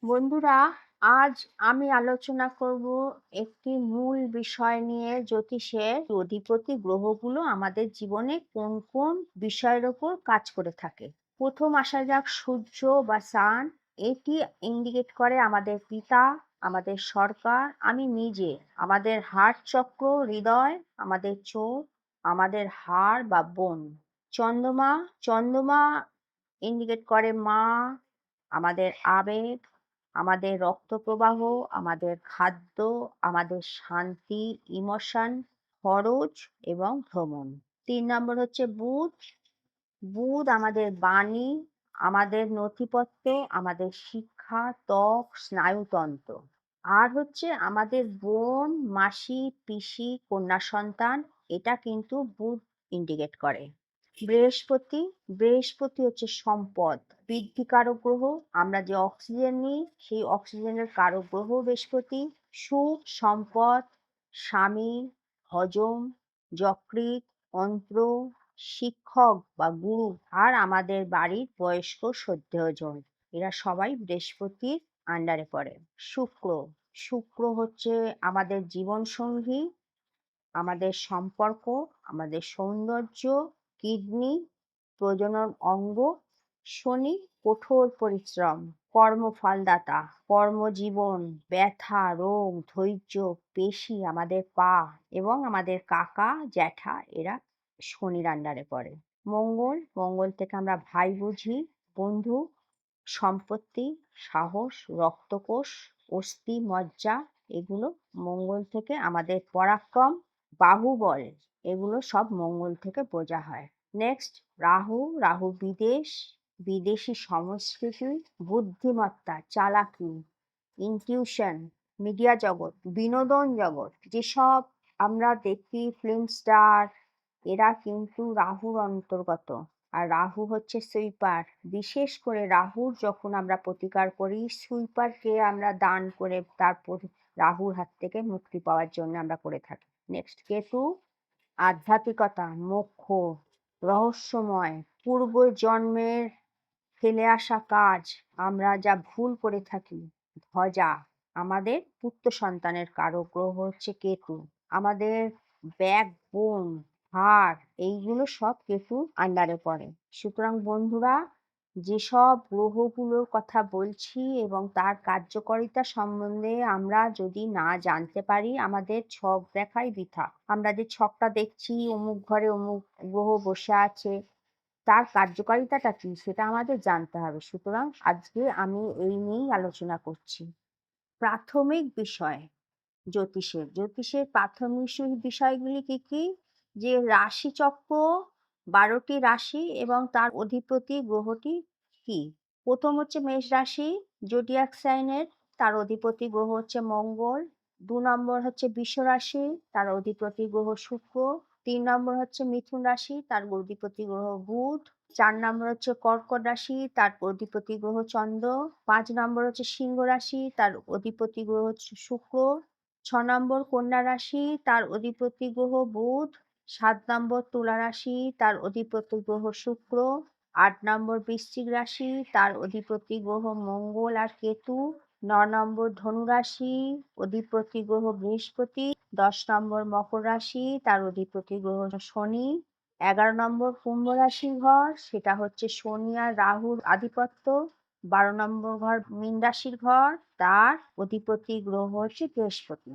বন্ধুরা, আজ আমি আলোচনা করব একটি মূল বিষয় নিয়ে, জ্যোতিষের অধিপতি গ্রহগুলো আমাদের জীবনে কোন কোন বিষয়ের ওপর কাজ করে থাকে। প্রথম আসা যাক সূর্য বা সান। এটি ইন্ডিকেট করে আমাদের পিতা, আমাদের সরকার, আমি নিজে, আমাদের হার্ট চক্র, হৃদয়, আমাদের চোখ, আমাদের হাড় বা বোন। চন্দ্রমা চন্দ্রমা ইন্ডিকেট করে মা, আমাদের আবেগ, আমাদের রক্ত প্রবাহ, আমাদের খাদ্য, আমাদের শান্তি, ইমোশন, খরচ এবং ভ্রমণ। ৩ নম্বর হচ্ছে বুধ। বুধ আমাদের বাণী, আমাদের নথিপত্র, আমাদের শিক্ষা, ত্বক, স্নায়ুতন্ত্র। আর হচ্ছে আমাদের বোন, মাসি, পিসি, কন্যা সন্তান। এটা কিন্তু বুধ ইন্ডিকেট করে। বৃহস্পতি বৃহস্পতি হচ্ছে সম্পদ, বৃদ্ধিকারক গ্রহ। আমরা যে অক্সিজেন নিই, সেই অক্সিজেনের কারক গ্রহ বৃহস্পতি। সুখ, সম্পদ, স্বামী, হজম, যকৃৎ, অন্ত্র, শিক্ষক বা গুরু, আর আমাদের বাড়ির বয়স্ক শ্রদ্ধেয়জন, এরা সবাই বৃহস্পতির আন্ডারে পড়ে। শুক্র শুক্র হচ্ছে আমাদের জীবন সঙ্গী, আমাদের সম্পর্ক, আমাদের সৌন্দর্য, কিডনি, প্রজনন অঙ্গ। শনি কঠোর পরিশ্রম, কর্মফলদাতা, কর্মজীবন, ব্যথা, রোগ, ধৈর্য, পেশি, আমাদের পা এবং আমাদের কাকা জ্যাঠা, এরা শনির আন্ডারে পড়ে। মঙ্গল মঙ্গল থেকে আমরা ভাই বুঝি, বন্ধু, সম্পত্তি, সাহস, রক্তকোষ, অস্থি, মজ্জা, এগুলো মঙ্গল থেকে আমাদের পরাক্রম, বাহুবল, এগুলো সব মঙ্গল থেকে বোঝা হয়। নেক্সট রাহু। রাহু বিদেশি সংস্কৃতি, বুদ্ধিমত্তা, চালাকি, ইনটিউশন, মিডিয়া জগৎ, বিনোদন জগৎ, যেসব আমরা দেখি ফিল্ম স্টার, এরা কিন্তু রাহুর অন্তর্গত। আর রাহু হচ্ছে সুইপার। বিশেষ করে রাহুর যখন আমরা প্রতিকার করি, সুইপারকে আমরা দান করে তারপর রাহুর হাত থেকে মুক্তি পাওয়ার জন্য আমরা করে থাকি। নেক্সট কেতু। আধ্যাত্মিকতা, মোক্ষ, রহস্যময়, পূর্ব জন্মের ফেলে আসা কাজ, আমরা যা ভুল করে থাকি। ধ্বজা আমাদের পুত্র সন্তানের কারক গ্রহ হচ্ছে কেতু। আমাদের ব্যাকবোন, হাড়, এইগুলো সব কেতু আন্ডারে পড়ে। সুতরাং বন্ধুরা, যেসব গ্রহগুলোর কথা বলছি এবং তার কার্যকারিতা সম্বন্ধে আমরা যদি না জানতে পারি, আমাদের ছক দেখাই বৃথা। আমরা যে ছকটা দেখছি, অমুক ঘরে অমুক গ্রহ বসে আছে, তার কার্যকারিতাটা কি সেটা আমাদের জানতে হবে। সুতরাং আজকে আমি এই নিয়েই আলোচনা করছি। প্রাথমিক বিষয় জ্যোতিষের প্রাথমিক বিষয়গুলি কি কি? যে রাশিচক্র, 12টি রাশি এবং তার অধিপতি গ্রহটি কি। প্রথম হচ্ছে মেষ রাশি, জোডিয়াক সাইনের, তার অধিপতি গ্রহ হচ্ছে মঙ্গল। 2 নম্বর হচ্ছে বৃষ রাশি, তার অধিপতি গ্রহ শুক্র। 3 নম্বর হচ্ছে মিথুন রাশি, তার অধিপতি গ্রহ বুধ। 4 নম্বর হচ্ছে কর্কট রাশি, তার অধিপতি গ্রহ চন্দ্র। 5 নম্বর হচ্ছে সিংহ রাশি, তার অধিপতি গ্রহ হচ্ছে শুক্র। 6 নম্বর কন্যা রাশি, তার অধিপতি গ্রহ বুধ। 7 নম্বর তুলা রাশি, তার অধিপতি গ্রহ শুক্র। 8 নম্বর বৃশ্চিক রাশি, তার অধিপতি গ্রহ মঙ্গল আর কেতু। 9 নম্বর ধনু রাশি, অধিপতি গ্রহ বৃহস্পতি। 10 নম্বর মকর রাশি, তার অধিপতি গ্রহ শনি। 11 নম্বর কুম্ভ রাশির ঘর, সেটা হচ্ছে শনি আর রাহুর আধিপত্য। 12 নম্বর ঘর মীন রাশির ঘর, তার অধিপতি গ্রহ হচ্ছে বৃহস্পতি।